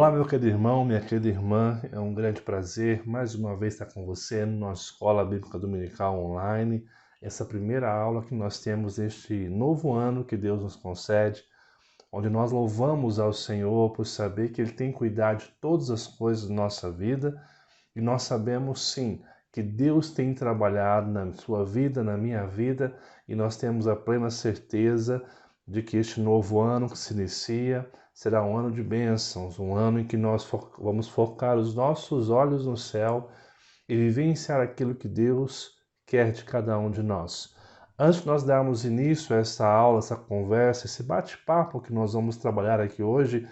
Olá, meu querido irmão, minha querida irmã, é um grande prazer mais uma vez estar com você na nossa Escola Bíblica Dominical Online, essa primeira aula que nós temos neste novo ano que Deus nos concede, onde nós louvamos ao Senhor por saber que Ele tem cuidado de todas as coisas da nossa vida e nós sabemos sim que Deus tem trabalhado na sua vida, na minha vida e nós temos a plena certeza de que este novo ano que se inicia será um ano de bênçãos, um ano em que nós vamos focar os nossos olhos no céu e vivenciar aquilo que Deus quer de cada um de nós. Antes de nós darmos início a essa aula, essa conversa, esse bate-papo que nós vamos trabalhar aqui hoje,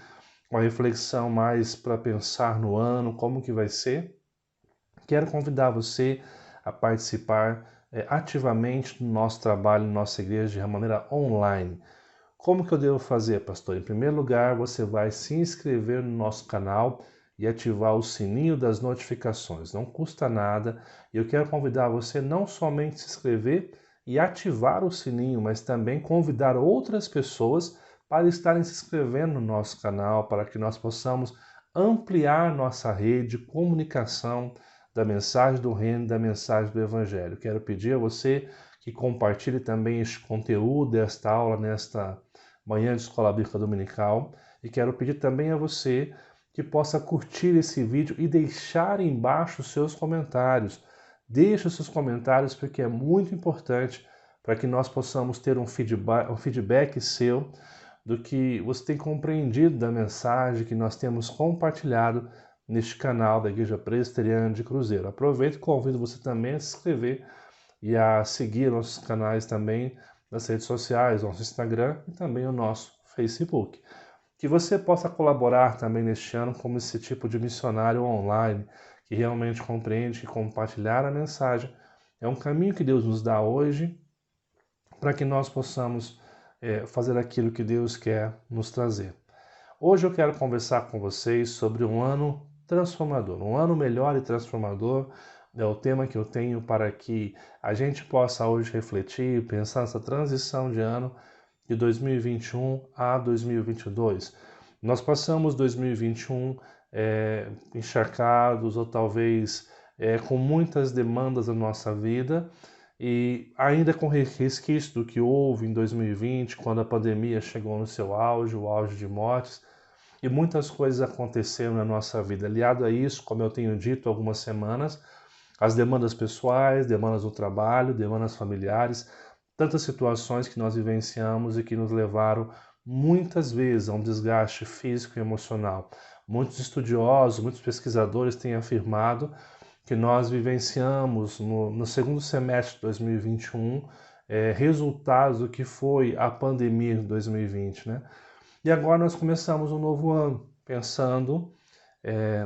uma reflexão mais para pensar no ano, como que vai ser, quero convidar você a participar ativamente do nosso trabalho, nossa igreja, de maneira online. Como que eu devo fazer, pastor? Em primeiro lugar, você vai se inscrever no nosso canal e ativar o sininho das notificações. Não custa nada. E eu quero convidar você não somente se inscrever e ativar o sininho, mas também convidar outras pessoas para estarem se inscrevendo no nosso canal, para que nós possamos ampliar nossa rede de comunicação da mensagem do reino, da mensagem do evangelho. Quero pedir a você que compartilhe também este conteúdo desta aula nesta manhã de Escola Bíblica Dominical e quero pedir também a você que possa curtir esse vídeo e deixar embaixo os seus comentários. Deixe os seus comentários porque é muito importante para que nós possamos ter um feedback seu do que você tem compreendido da mensagem que nós temos compartilhado neste canal da Igreja Presbiteriana de Cruzeiro. Aproveito e convido você também a se inscrever e a seguir nossos canais também nas redes sociais, nosso Instagram e também o nosso Facebook. Que você possa colaborar também neste ano como esse tipo de missionário online, que realmente compreende que compartilhar a mensagem é um caminho que Deus nos dá hoje para que nós possamos fazer aquilo que Deus quer nos trazer. Hoje eu quero conversar com vocês sobre um ano transformador, um ano melhor e transformador. É o tema que eu tenho para que a gente possa hoje refletir, pensar nessa transição de ano de 2021 a 2022. Nós passamos 2021 encharcados ou talvez com muitas demandas da nossa vida e ainda com resquício do que houve em 2020, quando a pandemia chegou no seu auge, o auge de mortes, e muitas coisas aconteceram na nossa vida. Aliado a isso, como eu tenho dito há algumas semanas, as demandas pessoais, demandas do trabalho, demandas familiares, tantas situações que nós vivenciamos e que nos levaram muitas vezes a um desgaste físico e emocional. Muitos estudiosos, muitos pesquisadores têm afirmado que nós vivenciamos no segundo semestre de 2021 resultados do que foi a pandemia de 2020, né? E agora nós começamos um novo ano, pensando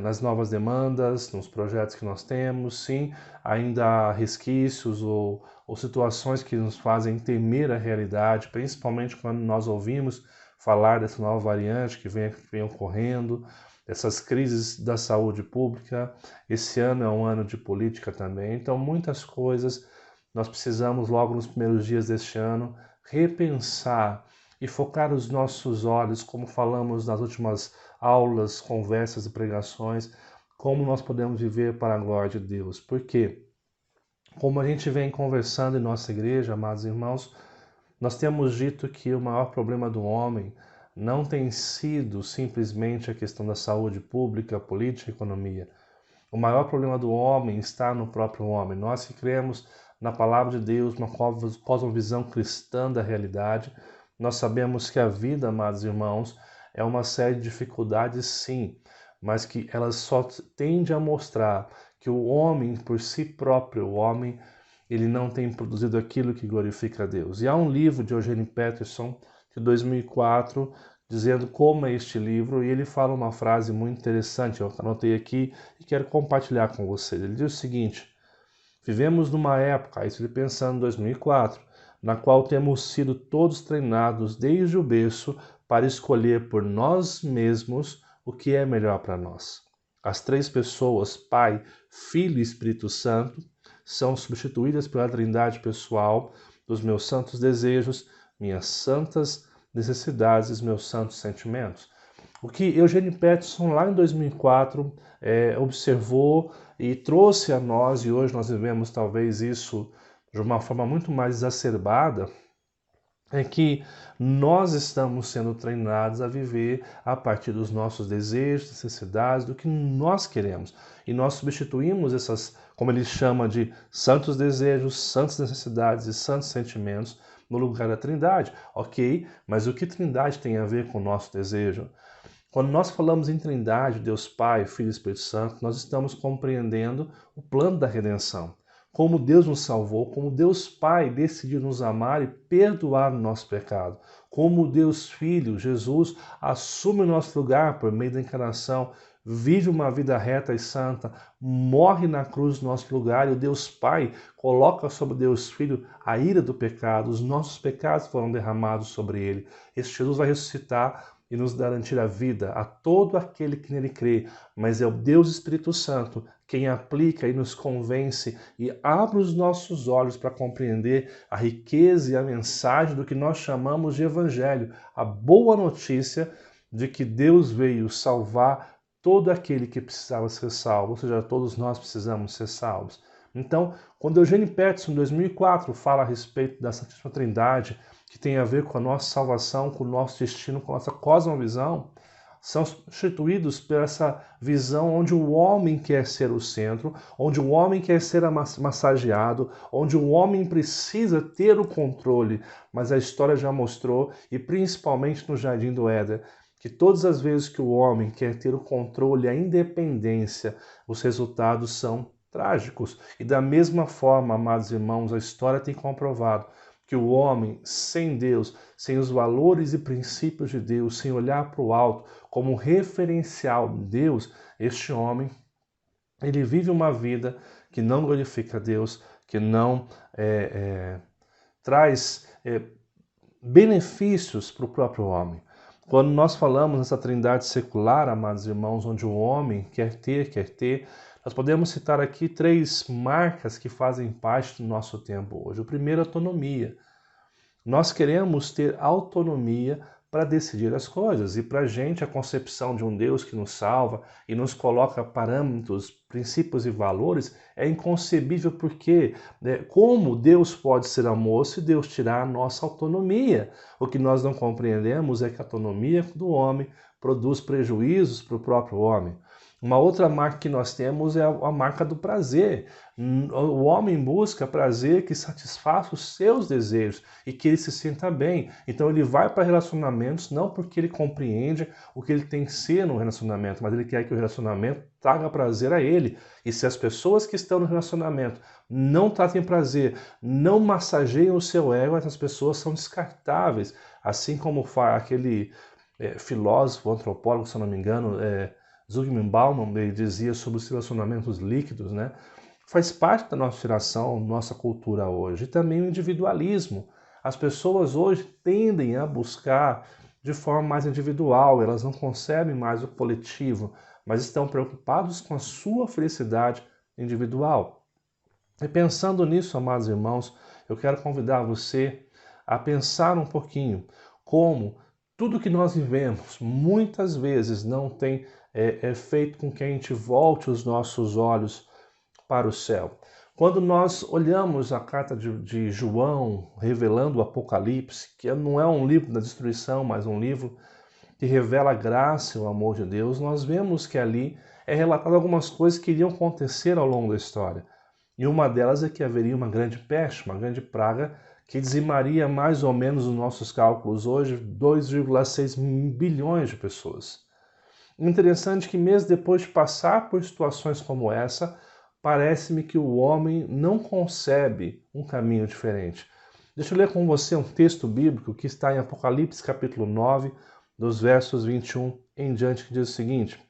nas novas demandas, nos projetos que nós temos. Sim, ainda há resquícios ou situações que nos fazem temer a realidade, principalmente quando nós ouvimos falar dessa nova variante que vem ocorrendo, essas crises da saúde pública. Esse ano é um ano de política também, então muitas coisas nós precisamos logo nos primeiros dias deste ano repensar e focar os nossos olhos, como falamos nas últimas aulas, conversas e pregações, como nós podemos viver para a glória de Deus. Porque, como a gente vem conversando em nossa igreja, amados irmãos, nós temos dito que o maior problema do homem não tem sido simplesmente a questão da saúde pública, política e economia. O maior problema do homem está no próprio homem. Nós que cremos na palavra de Deus, uma cosmovisão cristã da realidade, nós sabemos que a vida, amados irmãos, é uma série de dificuldades, sim, mas que elas só tendem a mostrar que o homem, por si próprio, o homem, ele não tem produzido aquilo que glorifica a Deus. E há um livro de Eugene Peterson, de 2004, dizendo como é este livro, e ele fala uma frase muito interessante, eu anotei aqui e quero compartilhar com vocês. Ele diz o seguinte: vivemos numa época, isso ele pensando em 2004, na qual temos sido todos treinados desde o berço para escolher por nós mesmos o que é melhor para nós. As três pessoas, Pai, Filho e Espírito Santo, são substituídas pela trindade pessoal dos meus santos desejos, minhas santas necessidades e meus santos sentimentos. O que Eugene Peterson, lá em 2004, observou e trouxe a nós, e hoje nós vivemos talvez isso de uma forma muito mais exacerbada, é que nós estamos sendo treinados a viver a partir dos nossos desejos, necessidades, do que nós queremos. E nós substituímos essas, como ele chama de santos desejos, santas necessidades e santos sentimentos no lugar da Trindade. Ok, mas o que Trindade tem a ver com o nosso desejo? Quando nós falamos em Trindade, Deus Pai, Filho e Espírito Santo, nós estamos compreendendo o plano da redenção. Como Deus nos salvou, como Deus Pai decidiu nos amar e perdoar o nosso pecado. Como Deus Filho, Jesus, assume o nosso lugar por meio da encarnação, vive uma vida reta e santa, morre na cruz no nosso lugar, e o Deus Pai coloca sobre Deus Filho a ira do pecado, os nossos pecados foram derramados sobre ele. Este Jesus vai ressuscitar e nos garantir a vida a todo aquele que nele crê, mas é o Deus Espírito Santo quem aplica e nos convence e abre os nossos olhos para compreender a riqueza e a mensagem do que nós chamamos de Evangelho, a boa notícia de que Deus veio salvar todo aquele que precisava ser salvo, ou seja, todos nós precisamos ser salvos. Então, quando Eugene Peterson, em 2004, fala a respeito da Santíssima Trindade, que tem a ver com a nossa salvação, com o nosso destino, com a nossa cosmovisão, são substituídos por essa visão onde o homem quer ser o centro, onde o homem quer ser massageado, onde o homem precisa ter o controle. Mas a história já mostrou, e principalmente no Jardim do Éden, que todas as vezes que o homem quer ter o controle, a independência, os resultados são trágicos. E da mesma forma, amados irmãos, a história tem comprovado que o homem sem Deus, sem os valores e princípios de Deus, sem olhar para o alto como referencial de Deus, este homem, ele vive uma vida que não glorifica a Deus, que não traz benefícios para o próprio homem. Quando nós falamos nessa trindade secular, amados irmãos, onde o homem quer ter, nós podemos citar aqui 3 marcas que fazem parte do nosso tempo hoje. O primeiro, autonomia. Nós queremos ter autonomia para decidir as coisas. E para a gente, a concepção de um Deus que nos salva e nos coloca parâmetros, princípios e valores é inconcebível, porque como Deus pode ser amor se Deus tirar a nossa autonomia? O que nós não compreendemos é que a autonomia do homem produz prejuízos para o próprio homem. Uma outra marca que nós temos é a marca do prazer. O homem busca prazer que satisfaça os seus desejos e que ele se sinta bem. Então ele vai para relacionamentos não porque ele compreende o que ele tem que ser no relacionamento, mas ele quer que o relacionamento traga prazer a ele. E se as pessoas que estão no relacionamento não tratem prazer, não massageiam o seu ego, essas pessoas são descartáveis. Assim como aquele filósofo, antropólogo, se eu não me engano, Zygmunt Bauman, ele dizia sobre os relacionamentos líquidos, né? Faz parte da nossa geração, nossa cultura hoje. E também o individualismo. As pessoas hoje tendem a buscar de forma mais individual, elas não concebem mais o coletivo, mas estão preocupados com a sua felicidade individual. E pensando nisso, amados irmãos, eu quero convidar você a pensar um pouquinho como tudo que nós vivemos muitas vezes não tem feito com que a gente volte os nossos olhos para o céu. Quando nós olhamos a carta de João, revelando o Apocalipse, que não é um livro da destruição, mas um livro que revela a graça e o amor de Deus, nós vemos que ali é relatado algumas coisas que iriam acontecer ao longo da história. E uma delas é que haveria uma grande peste, uma grande praga, que dizimaria mais ou menos, nos nossos cálculos hoje, 2,6 bilhões de pessoas. Interessante que mesmo depois de passar por situações como essa, parece-me que o homem não concebe um caminho diferente. Deixa eu ler com você um texto bíblico que está em Apocalipse capítulo 9, dos versos 21 em diante, que diz o seguinte: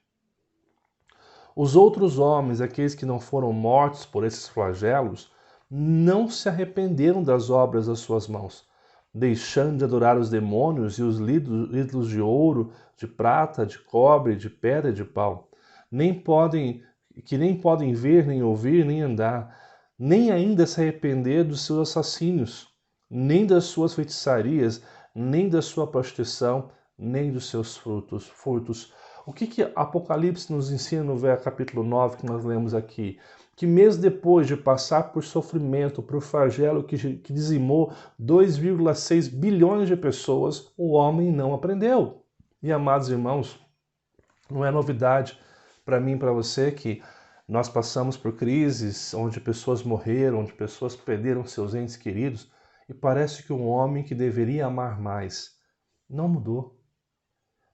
os outros homens, aqueles que não foram mortos por esses flagelos, não se arrependeram das obras das suas mãos, deixando de adorar os demônios e os ídolos de ouro, de prata, de cobre, de pedra e de pau, que nem podem ver, nem ouvir, nem andar, nem ainda se arrepender dos seus assassínios, nem das suas feitiçarias, nem da sua prostituição, nem dos seus frutos. O que Apocalipse nos ensina no capítulo 9 que nós lemos aqui? Que mesmo depois de passar por sofrimento, por flagelo que dizimou 2,6 bilhões de pessoas, o homem não aprendeu. E, amados irmãos, não é novidade para mim e para você que nós passamos por crises onde pessoas morreram, onde pessoas perderam seus entes queridos, e parece que um homem que deveria amar mais não mudou.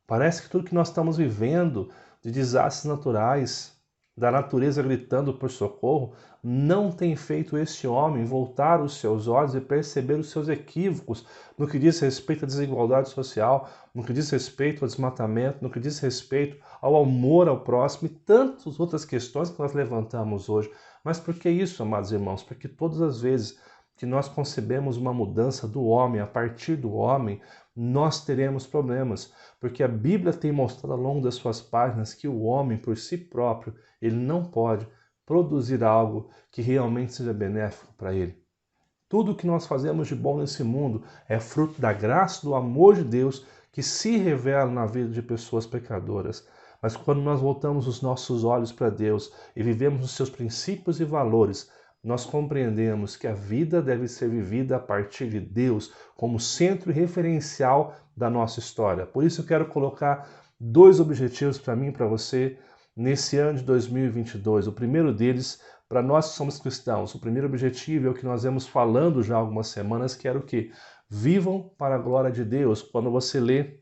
Parece que tudo que nós estamos vivendo de desastres naturais, da natureza gritando por socorro, não tem feito este homem voltar os seus olhos e perceber os seus equívocos no que diz respeito à desigualdade social, no que diz respeito ao desmatamento, no que diz respeito ao amor ao próximo e tantas outras questões que nós levantamos hoje. Mas por que isso, amados irmãos? Porque todas as vezes que nós concebemos uma mudança do homem, a partir do homem, nós teremos problemas, porque a Bíblia tem mostrado ao longo das suas páginas que o homem, por si próprio, ele não pode produzir algo que realmente seja benéfico para ele. Tudo o que nós fazemos de bom nesse mundo é fruto da graça, do amor de Deus que se revela na vida de pessoas pecadoras. Mas quando nós voltamos os nossos olhos para Deus e vivemos os seus princípios e valores, nós compreendemos que a vida deve ser vivida a partir de Deus como centro e referencial da nossa história. Por isso eu quero colocar 2 objetivos para mim e para você nesse ano de 2022. O primeiro deles, para nós que somos cristãos, o primeiro objetivo é o que nós vemos falando já há algumas semanas, que era o quê? Vivam para a glória de Deus. Quando você lê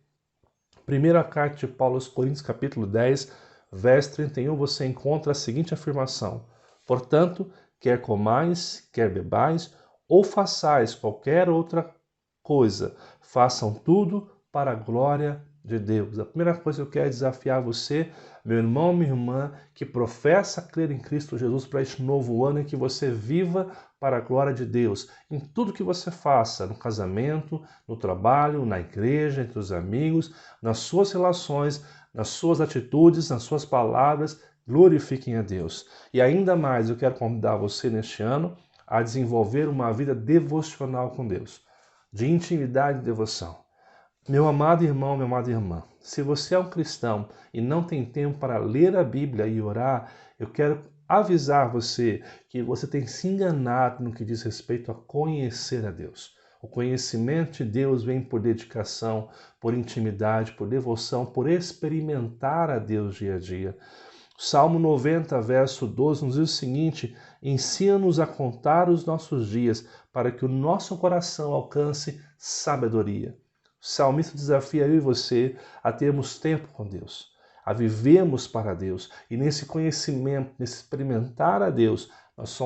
a primeira carta de Paulo aos Coríntios, capítulo 10, verso 31, você encontra a seguinte afirmação: portanto, quer comais, quer bebais, ou façais qualquer outra coisa, façam tudo para a glória de Deus. A primeira coisa que eu quero desafiar você, meu irmão, minha irmã, que professa crer em Cristo Jesus para este novo ano, é que você viva para a glória de Deus em tudo que você faça, no casamento, no trabalho, na igreja, entre os amigos, nas suas relações, nas suas atitudes, nas suas palavras. Glorifiquem a Deus. E ainda mais, eu quero convidar você neste ano a desenvolver uma vida devocional com Deus, de intimidade e devoção. Meu amado irmão, minha amada irmã, se você é um cristão e não tem tempo para ler a Bíblia e orar, eu quero avisar você que você tem se enganado no que diz respeito a conhecer a Deus. O conhecimento de Deus vem por dedicação, por intimidade, por devoção, por experimentar a Deus dia a dia. Salmo 90, verso 12, nos diz o seguinte: ensina-nos a contar os nossos dias, para que o nosso coração alcance sabedoria. O salmista desafia eu e você a termos tempo com Deus, a vivermos para Deus. E nesse conhecimento, nesse experimentar a Deus, nós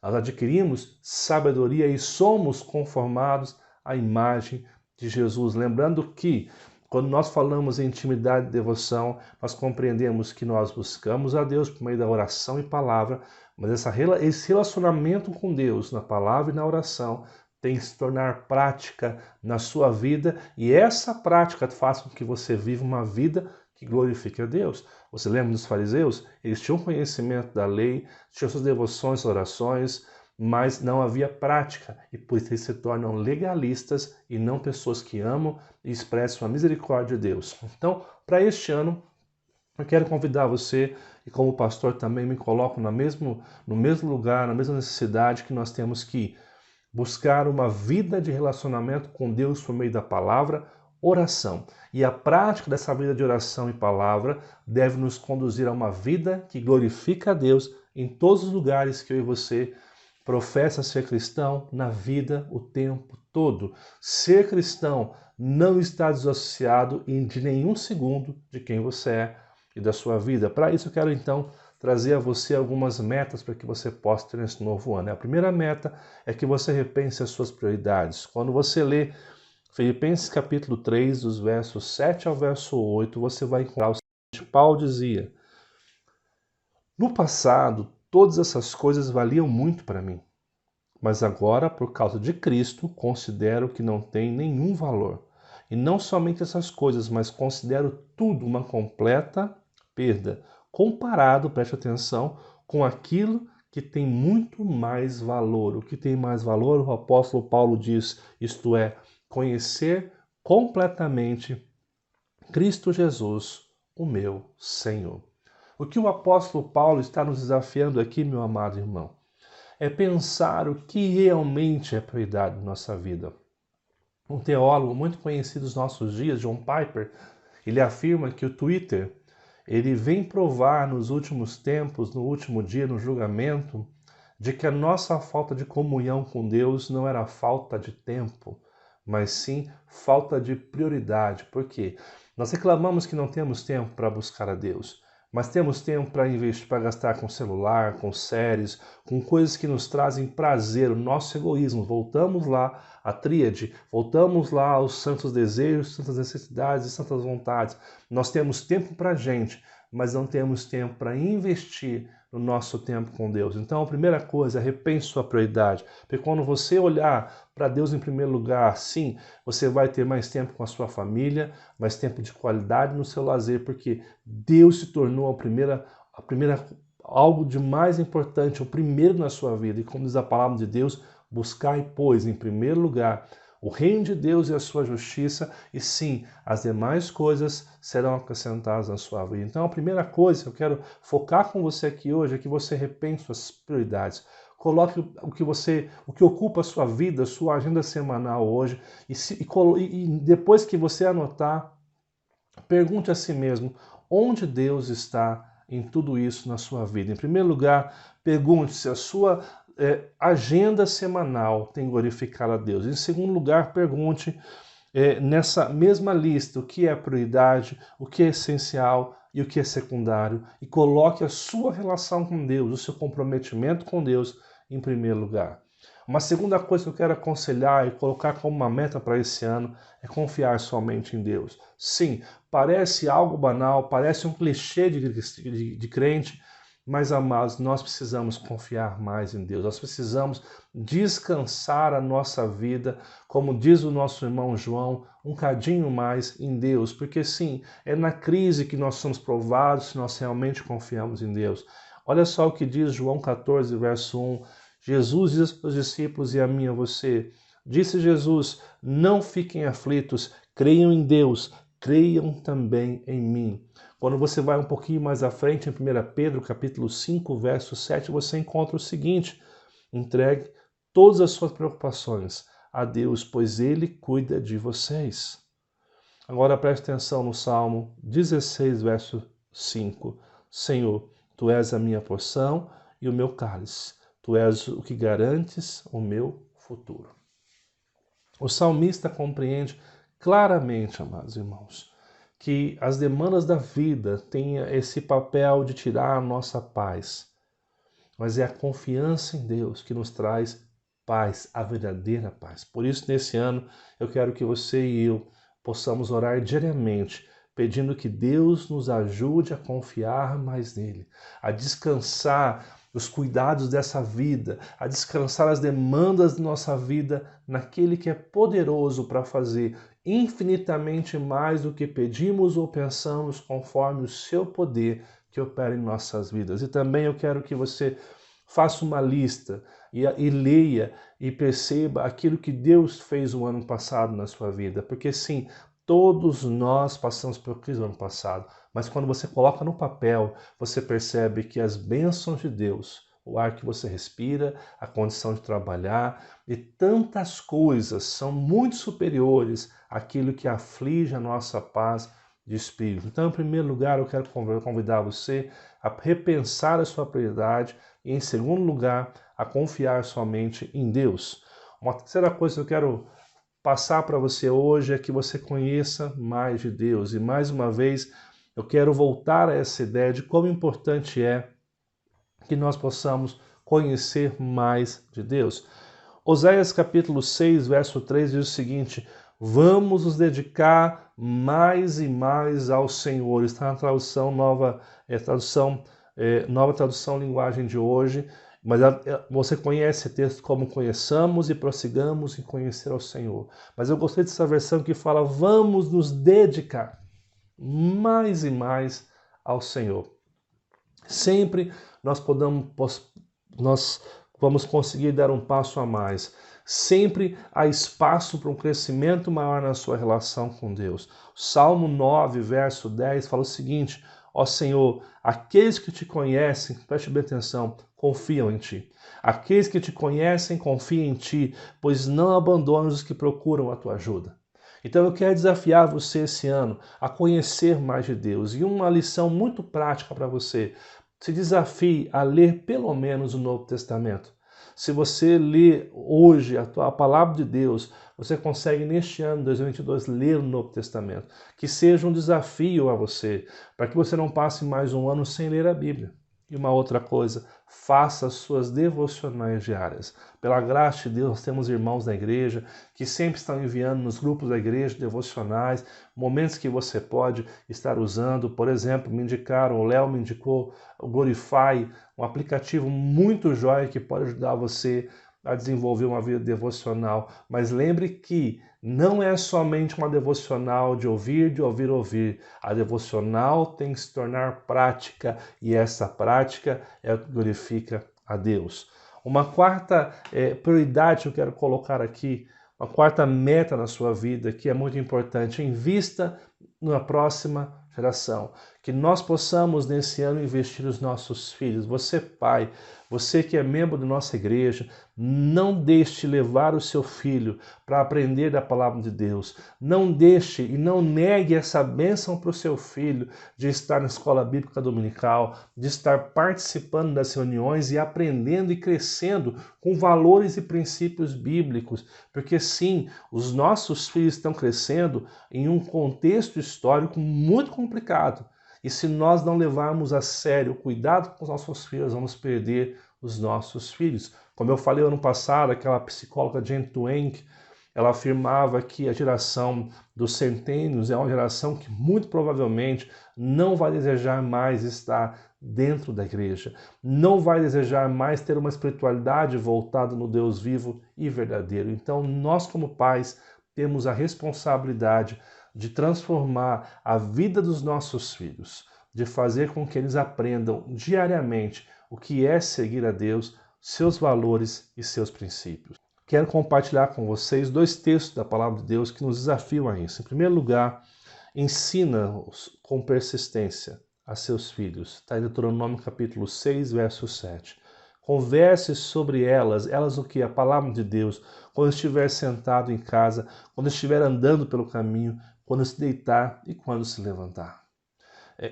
adquirimos sabedoria e somos conformados à imagem de Jesus. Lembrando que quando nós falamos em intimidade e devoção, nós compreendemos que nós buscamos a Deus por meio da oração e palavra, mas esse relacionamento com Deus na palavra e na oração tem que se tornar prática na sua vida, e essa prática faz com que você viva uma vida que glorifique a Deus. Você lembra dos fariseus? Eles tinham conhecimento da lei, tinham suas devoções, orações, mas não havia prática, e por isso eles se tornam legalistas e não pessoas que amam e expressam a misericórdia de Deus. Então, para este ano, eu quero convidar você, e como pastor também me coloco no mesmo lugar, na mesma necessidade, que nós temos que buscar uma vida de relacionamento com Deus por meio da palavra, oração. E a prática dessa vida de oração e palavra deve nos conduzir a uma vida que glorifica a Deus em todos os lugares que eu e você professa ser cristão na vida o tempo todo. Ser cristão não está desassociado de nenhum segundo de quem você é e da sua vida. Para isso eu quero então trazer a você algumas metas para que você possa ter nesse novo ano. A primeira meta é que você repense as suas prioridades. Quando você lê Filipenses capítulo 3, dos versos 7 ao verso 8, você vai encontrar o seguinte: Paulo dizia: no passado, todas essas coisas valiam muito para mim, mas agora, por causa de Cristo, considero que não tem nenhum valor. E não somente essas coisas, mas considero tudo uma completa perda, comparado, preste atenção, com aquilo que tem muito mais valor. O que tem mais valor, o apóstolo Paulo diz, isto é, conhecer completamente Cristo Jesus, o meu Senhor. O que o apóstolo Paulo está nos desafiando aqui, meu amado irmão, é pensar o que realmente é prioridade na nossa vida. Um teólogo muito conhecido dos nossos dias, John Piper, ele afirma que o Twitter, ele vem provar nos últimos tempos, no último dia, no julgamento, de que a nossa falta de comunhão com Deus não era falta de tempo, mas sim falta de prioridade. Por quê? Nós reclamamos que não temos tempo para buscar a Deus, mas temos tempo para investir, para gastar com celular, com séries, com coisas que nos trazem prazer, o nosso egoísmo. Voltamos lá à tríade, voltamos lá aos santos desejos, santas necessidades e santas vontades. Nós temos tempo para a gente, mas não temos tempo para investir no nosso tempo com Deus. Então, a primeira coisa é repense sua prioridade. Porque quando você olhar para Deus em primeiro lugar, sim, você vai ter mais tempo com a sua família, mais tempo de qualidade no seu lazer, porque Deus se tornou a primeira algo de mais importante, o primeiro na sua vida. E como diz a palavra de Deus, buscai, pois, em primeiro lugar, o reino de Deus e a sua justiça, e sim, as demais coisas serão acrescentadas na sua vida. Então, a primeira coisa que eu quero focar com você aqui hoje é que você repense suas prioridades. Coloque o que ocupa a sua vida, a sua agenda semanal hoje, e depois que você anotar, pergunte a si mesmo, onde Deus está em tudo isso na sua vida? Em primeiro lugar, pergunte se a sua agenda semanal tem glorificado a Deus. Em segundo lugar, pergunte nessa mesma lista o que é prioridade, o que é essencial e o que é secundário, e coloque a sua relação com Deus, o seu comprometimento com Deus em primeiro lugar. Uma segunda coisa que eu quero aconselhar e colocar como uma meta para esse ano é confiar somente em Deus. Sim, parece algo banal, parece um clichê de crente, mas, amados, nós precisamos confiar mais em Deus. Nós precisamos descansar a nossa vida, como diz o nosso irmão João, um cadinho mais em Deus. Porque, sim, é na crise que nós somos provados se nós realmente confiamos em Deus. Olha só o que diz João 14, verso 1. Jesus diz aos seus discípulos e a mim, a você. Disse Jesus, não fiquem aflitos, creiam em Deus, creiam também em mim. Quando você vai um pouquinho mais à frente, em 1 Pedro, capítulo 5, verso 7, você encontra o seguinte: entregue todas as suas preocupações a Deus, pois Ele cuida de vocês. Agora preste atenção no Salmo 16, verso 5. Senhor, Tu és a minha porção e o meu cálice. Tu és o que garantes o meu futuro. O salmista compreende claramente, amados irmãos, que as demandas da vida têm esse papel de tirar a nossa paz. Mas é a confiança em Deus que nos traz paz, a verdadeira paz. Por isso, nesse ano, eu quero que você e eu possamos orar diariamente, pedindo que Deus nos ajude a confiar mais nele, a descansar os cuidados dessa vida, a descansar as demandas de nossa vida naquele que é poderoso para fazer infinitamente mais do que pedimos ou pensamos, conforme o seu poder que opera em nossas vidas. E também eu quero que você faça uma lista e leia e perceba aquilo que Deus fez o ano passado na sua vida, porque sim, todos nós passamos por crise no ano passado, mas quando você coloca no papel, você percebe que as bênçãos de Deus, o ar que você respira, a condição de trabalhar e tantas coisas são muito superiores àquilo que aflige a nossa paz de espírito. Então, em primeiro lugar, eu quero convidar você a repensar a sua prioridade e, em segundo lugar, a confiar somente em Deus. Uma terceira coisa que eu quero passar para você hoje é que você conheça mais de Deus. E, mais uma vez, eu quero voltar a essa ideia de como importante é que nós possamos conhecer mais de Deus. Oséias capítulo 6, verso 3 diz o seguinte: vamos nos dedicar mais e mais ao Senhor. Está na tradução nova, nova tradução linguagem de hoje, mas você conhece esse texto como conheçamos e prossigamos em conhecer ao Senhor. Mas eu gostei dessa versão que fala vamos nos dedicar mais e mais ao Senhor. Sempre nós vamos conseguir dar um passo a mais. Sempre há espaço para um crescimento maior na sua relação com Deus. O Salmo 9, verso 10 fala o seguinte: ó Senhor, aqueles que te conhecem, preste bem atenção, confiam em ti. Aqueles que te conhecem confiam em ti, pois não abandonas os que procuram a tua ajuda. Então eu quero desafiar você esse ano a conhecer mais de Deus. E uma lição muito prática para você: se desafie a ler pelo menos o Novo Testamento. Se você lê hoje a palavra de Deus, você consegue neste ano, 2022, ler o Novo Testamento. Que seja um desafio a você, para que você não passe mais um ano sem ler a Bíblia. E uma outra coisa, faça as suas devocionais diárias. Pela graça de Deus, nós temos irmãos da igreja que sempre estão enviando nos grupos da igreja devocionais, momentos que você pode estar usando. Por exemplo, o Léo me indicou o Glorify, um aplicativo muito jóia que pode ajudar você a desenvolver uma vida devocional. Mas lembre que não é somente uma devocional de ouvir. A devocional tem que se tornar prática, e essa prática é o que glorifica a Deus. Uma quarta prioridade que eu quero colocar aqui, uma quarta meta na sua vida, que é muito importante: invista na próxima geração. Que nós possamos nesse ano investir nos nossos filhos. Você, pai, você que é membro da nossa igreja, não deixe levar o seu filho para aprender da palavra de Deus. Não deixe e não negue essa bênção para o seu filho de estar na escola bíblica dominical, de estar participando das reuniões e aprendendo e crescendo com valores e princípios bíblicos. Porque sim, os nossos filhos estão crescendo em um contexto histórico muito complicado. E se nós não levarmos a sério o cuidado com os nossos filhos, vamos perder os nossos filhos. Como eu falei ano passado, aquela psicóloga Jane Twain, ela afirmava que a geração dos centênios é uma geração que muito provavelmente não vai desejar mais estar dentro da igreja, não vai desejar mais ter uma espiritualidade voltada no Deus vivo e verdadeiro. Então, nós como pais temos a responsabilidade de transformar a vida dos nossos filhos, de fazer com que eles aprendam diariamente o que é seguir a Deus, seus valores e seus princípios. Quero compartilhar com vocês 2 textos da palavra de Deus que nos desafiam a isso. Em primeiro lugar, ensina-os com persistência a seus filhos. Está em Deuteronômio capítulo 6, verso 7. Converse sobre elas o que? A palavra de Deus, quando estiver sentado em casa, quando estiver andando pelo caminho, quando se deitar e quando se levantar.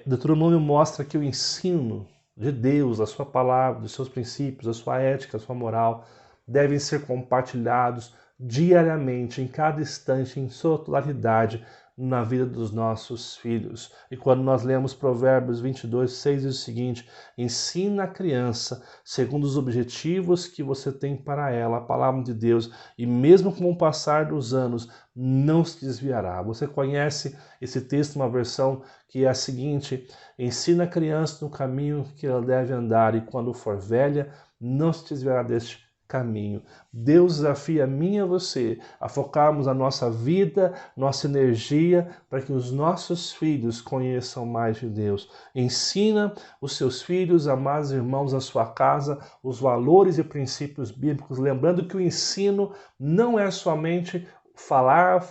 Deuteronômio mostra que o ensino de Deus, a sua palavra, dos seus princípios, a sua ética, a sua moral, devem ser compartilhados diariamente, em cada instante, em sua totalidade, na vida dos nossos filhos. E quando nós lemos Provérbios 22, 6, diz o seguinte: ensina a criança segundo os objetivos que você tem para ela, a palavra de Deus, e mesmo com o passar dos anos, não se desviará. Você conhece esse texto, uma versão que é a seguinte: ensina a criança no caminho que ela deve andar, e quando for velha, não se desviará deste caminho. Deus desafia a mim e a você a focarmos a nossa vida, nossa energia, para que os nossos filhos conheçam mais de Deus. Ensina os seus filhos, amados irmãos, na sua casa, os valores e princípios bíblicos, lembrando que o ensino não é somente falar.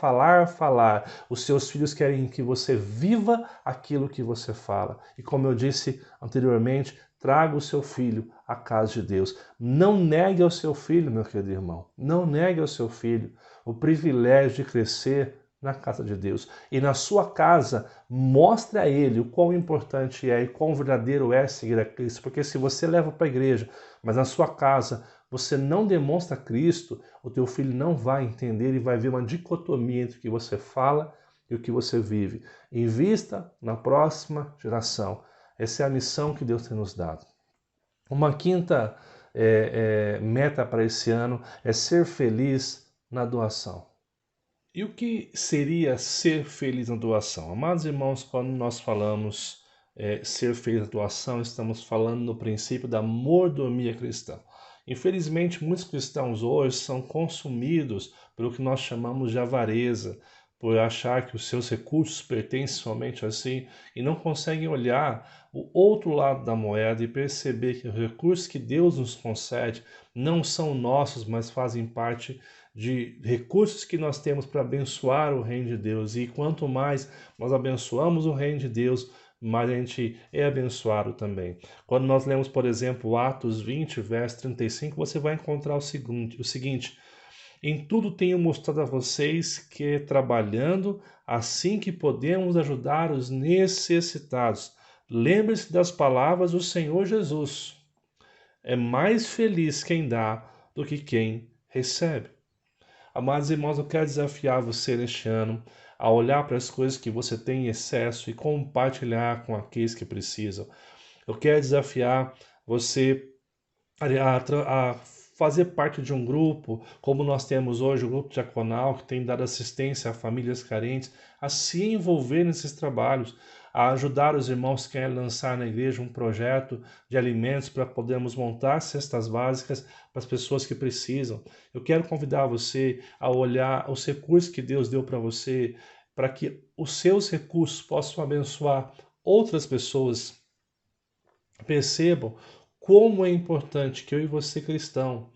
Os seus filhos querem que você viva aquilo que você fala. E como eu disse anteriormente, traga o seu filho à casa de Deus. Não negue ao seu filho, meu querido irmão, não negue ao seu filho o privilégio de crescer na casa de Deus. E na sua casa, mostre a ele o quão importante é e quão verdadeiro é seguir a Cristo. Porque se você leva para a igreja, mas na sua casa você não demonstra Cristo, o teu filho não vai entender e vai ver uma dicotomia entre o que você fala e o que você vive. Invista na próxima geração. Essa é a missão que Deus tem nos dado. Uma quinta meta para esse ano é ser feliz na doação. E o que seria ser feliz na doação? Amados irmãos, quando nós falamos ser feliz na doação, estamos falando no princípio da mordomia cristã. Infelizmente, muitos cristãos hoje são consumidos pelo que nós chamamos de avareza, por achar que os seus recursos pertencem somente a si e não conseguem olhar o outro lado da moeda e perceber que os recursos que Deus nos concede não são nossos, mas fazem parte de recursos que nós temos para abençoar o reino de Deus. E quanto mais nós abençoamos o reino de Deus, mais a gente é abençoado também. Quando nós lemos, por exemplo, Atos 20, verso 35, você vai encontrar o seguinte: em tudo tenho mostrado a vocês que trabalhando assim que podemos ajudar os necessitados. Lembre-se das palavras do Senhor Jesus. É mais feliz quem dá do que quem recebe. Amados irmãos, eu quero desafiar você neste ano a olhar para as coisas que você tem em excesso e compartilhar com aqueles que precisam. Eu quero desafiar você a fazer parte de um grupo, como nós temos hoje, o grupo diaconal, que tem dado assistência a famílias carentes, a se envolver nesses trabalhos, a ajudar os irmãos que querem lançar na igreja um projeto de alimentos para podermos montar cestas básicas para as pessoas que precisam. Eu quero convidar você a olhar os recursos que Deus deu para você, para que os seus recursos possam abençoar outras pessoas. Percebam como é importante que eu e você, cristão,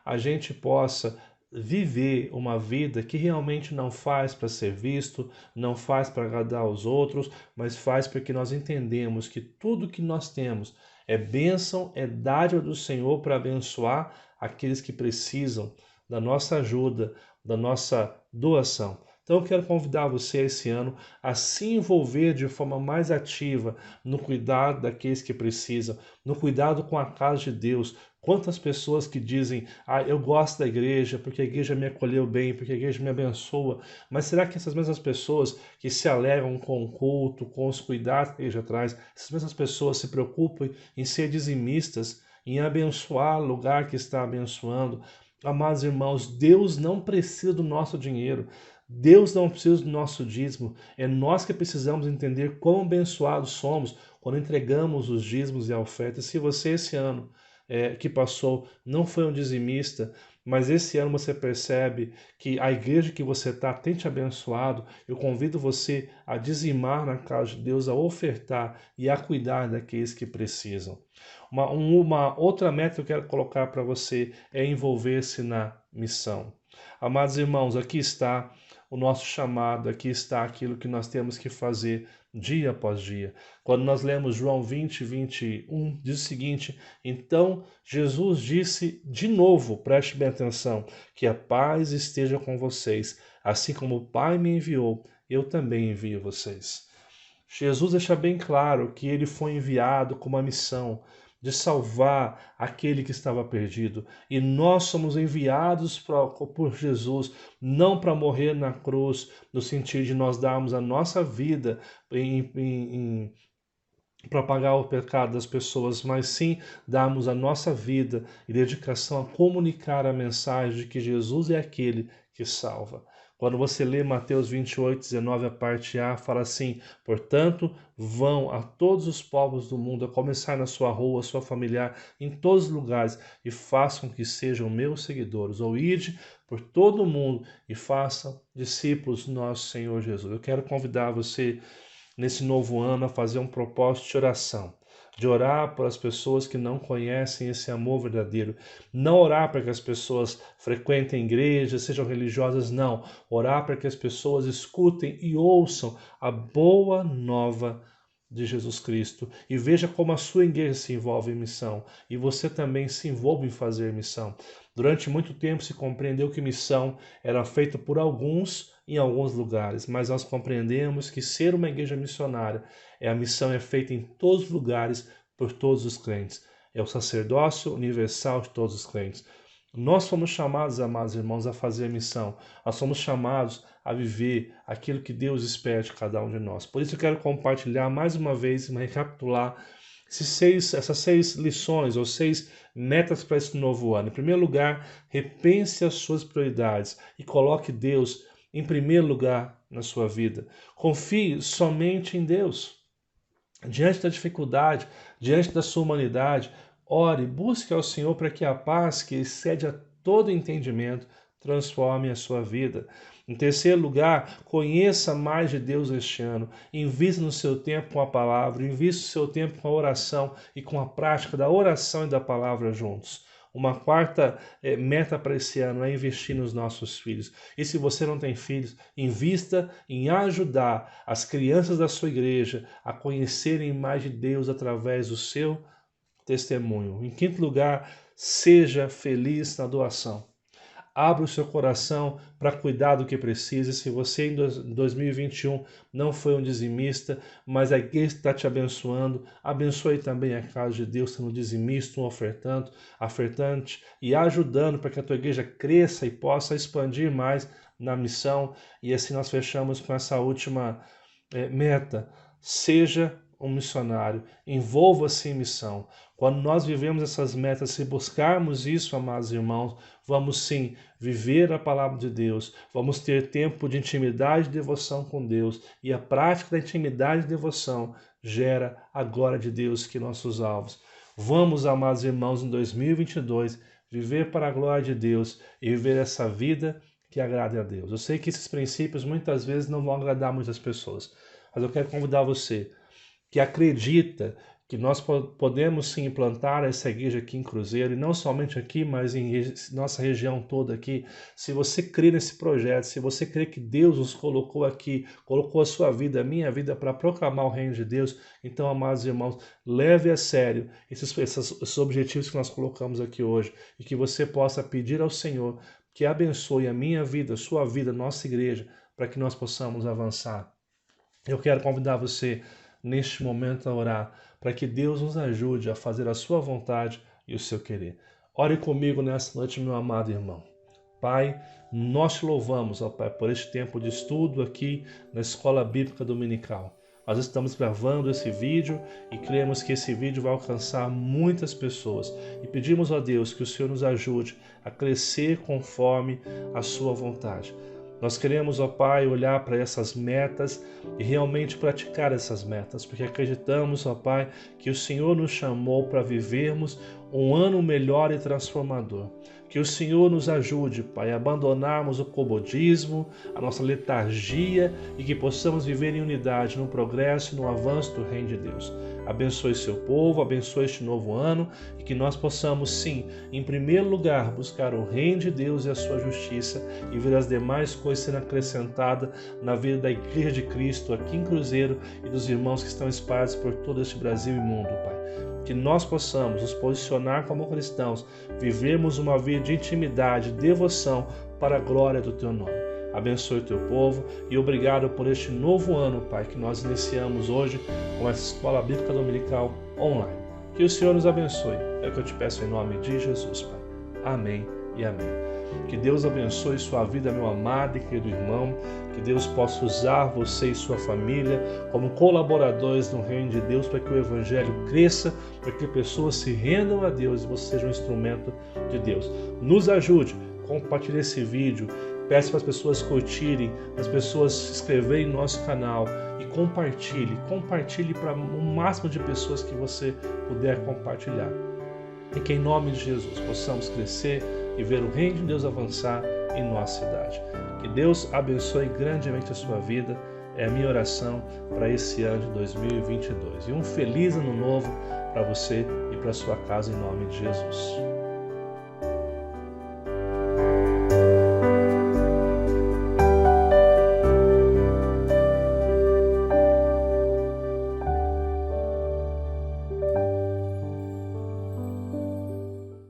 a gente possa viver uma vida que realmente não faz para ser visto, não faz para agradar aos outros, mas faz porque nós entendemos que tudo que nós temos é bênção, é dádiva do Senhor para abençoar aqueles que precisam da nossa ajuda, da nossa doação. Então eu quero convidar você esse ano a se envolver de forma mais ativa no cuidado daqueles que precisam, no cuidado com a casa de Deus. Quantas pessoas que dizem, eu gosto da igreja porque a igreja me acolheu bem, porque a igreja me abençoa, mas será que essas mesmas pessoas que se alegram com o culto, com os cuidados que a igreja traz, essas mesmas pessoas se preocupam em ser dizimistas, em abençoar o lugar que está abençoando? Amados irmãos, Deus não precisa do nosso dinheiro. Deus não precisa do nosso dízimo. É nós que precisamos entender quão abençoados somos quando entregamos os dízimos e a oferta. Se você esse ano que passou não foi um dizimista, mas esse ano você percebe que a igreja que você está tem te abençoado, eu convido você a dizimar na casa de Deus, a ofertar e a cuidar daqueles que precisam. Uma outra meta que eu quero colocar para você é envolver-se na missão. Amados irmãos, aqui está o nosso chamado, aqui está aquilo que nós temos que fazer dia após dia. Quando nós lemos João 20, 21, diz o seguinte: então Jesus disse de novo, preste bem atenção, que a paz esteja com vocês, assim como o Pai me enviou, eu também envio vocês. Jesus deixa bem claro que ele foi enviado com uma missão de salvar aquele que estava perdido. E nós somos enviados por Jesus, não para morrer na cruz, no sentido de nós darmos a nossa vida para pagar o pecado das pessoas, mas sim darmos a nossa vida e dedicação a comunicar a mensagem de que Jesus é aquele que salva. Quando você lê Mateus 28, 19, a parte A, fala assim: portanto, vão a todos os povos do mundo, a começar na sua rua, sua familiar, em todos os lugares, e façam que sejam meus seguidores, ou ide por todo o mundo e façam discípulos nosso Senhor Jesus. Eu quero convidar você nesse novo ano a fazer um propósito de oração, de orar por as pessoas que não conhecem esse amor verdadeiro. Não orar para que as pessoas frequentem igrejas, sejam religiosas, não. Orar para que as pessoas escutem e ouçam a boa nova de Jesus Cristo e veja como a sua igreja se envolve em missão e você também se envolve em fazer missão. Durante muito tempo se compreendeu que missão era feita por alguns em alguns lugares, mas nós compreendemos que ser uma igreja missionária a missão é feita em todos os lugares por todos os crentes. É o sacerdócio universal de todos os crentes. Nós fomos chamados, amados irmãos, a fazer missão. Nós somos chamados a viver aquilo que Deus espera de cada um de nós. Por isso eu quero compartilhar mais uma vez, recapitular essas 6 lições ou 6 metas para esse novo ano. Em primeiro lugar, repense as suas prioridades e coloque Deus em primeiro lugar na sua vida. Confie somente em Deus. Diante da dificuldade, diante da sua humanidade, ore, busque ao Senhor para que a paz que excede a todo entendimento transforme a sua vida. Em terceiro lugar, conheça mais de Deus este ano. Invista no seu tempo com a palavra, invista no seu tempo com a oração e com a prática da oração e da palavra juntos. Uma quarta meta para esse ano é investir nos nossos filhos. E se você não tem filhos, invista em ajudar as crianças da sua igreja a conhecerem mais de Deus através do seu testemunho. Em quinto lugar, seja feliz na doação. Abra o seu coração para cuidar do que precisa. Se você em 2021 não foi um dizimista, mas a igreja está te abençoando, abençoe também a casa de Deus sendo dizimista, um ofertante e ajudando para que a tua igreja cresça e possa expandir mais na missão. E assim nós fechamos com essa última meta. Seja um missionário, envolva-se em missão. Quando nós vivemos essas metas, se buscarmos isso, amados irmãos, vamos sim viver a palavra de Deus, vamos ter tempo de intimidade e devoção com Deus, e a prática da intimidade e devoção gera a glória de Deus que nossos alvos. Vamos, amados irmãos, em 2022, viver para a glória de Deus e viver essa vida que agrade a Deus. Eu sei que esses princípios muitas vezes não vão agradar muitas pessoas, mas eu quero convidar você que acredita que nós podemos sim implantar essa igreja aqui em Cruzeiro, e não somente aqui, mas em nossa região toda aqui. Se você crê nesse projeto, se você crê que Deus nos colocou aqui, colocou a sua vida, a minha vida, para proclamar o reino de Deus, então, amados irmãos, leve a sério esses objetivos que nós colocamos aqui hoje, e que você possa pedir ao Senhor que abençoe a minha vida, a sua vida, a nossa igreja, para que nós possamos avançar. Eu quero convidar você neste momento a orar, para que Deus nos ajude a fazer a sua vontade e o seu querer. Ore comigo nessa noite, meu amado irmão. Pai, nós te louvamos, ó Pai, por este tempo de estudo aqui na Escola Bíblica Dominical. Nós estamos gravando esse vídeo e cremos que esse vídeo vai alcançar muitas pessoas. E pedimos a Deus que o Senhor nos ajude a crescer conforme a sua vontade. Nós queremos, ó Pai, olhar para essas metas e realmente praticar essas metas, porque acreditamos, ó Pai, que o Senhor nos chamou para vivermos um ano melhor e transformador. Que o Senhor nos ajude, Pai, a abandonarmos o comodismo, a nossa letargia e que possamos viver em unidade, no progresso e no avanço do reino de Deus. Abençoe seu povo, abençoe este novo ano e que nós possamos, sim, em primeiro lugar, buscar o reino de Deus e a sua justiça e ver as demais coisas sendo acrescentadas na vida da Igreja de Cristo aqui em Cruzeiro e dos irmãos que estão espalhados por todo este Brasil e mundo, Pai. Que nós possamos nos posicionar como cristãos, vivermos uma vida de intimidade, devoção para a glória do Teu nome. Abençoe o Teu povo e obrigado por este novo ano, Pai, que nós iniciamos hoje com essa Escola Bíblica Dominical online. Que o Senhor nos abençoe. É o que eu te peço em nome de Jesus, Pai. Amém e amém. Que Deus abençoe sua vida, meu amado e querido irmão. Que Deus possa usar você e sua família como colaboradores no reino de Deus para que o Evangelho cresça, para que pessoas se rendam a Deus e você seja um instrumento de Deus. Nos ajude, compartilhe esse vídeo, peça para as pessoas curtirem, as pessoas se inscreverem no nosso canal e compartilhe para o máximo de pessoas que você puder compartilhar. E que em nome de Jesus possamos crescer e ver o reino de Deus avançar em nossa cidade. Que Deus abençoe grandemente a sua vida, é a minha oração para esse ano de 2022. E um feliz ano novo para você e para sua casa em nome de Jesus.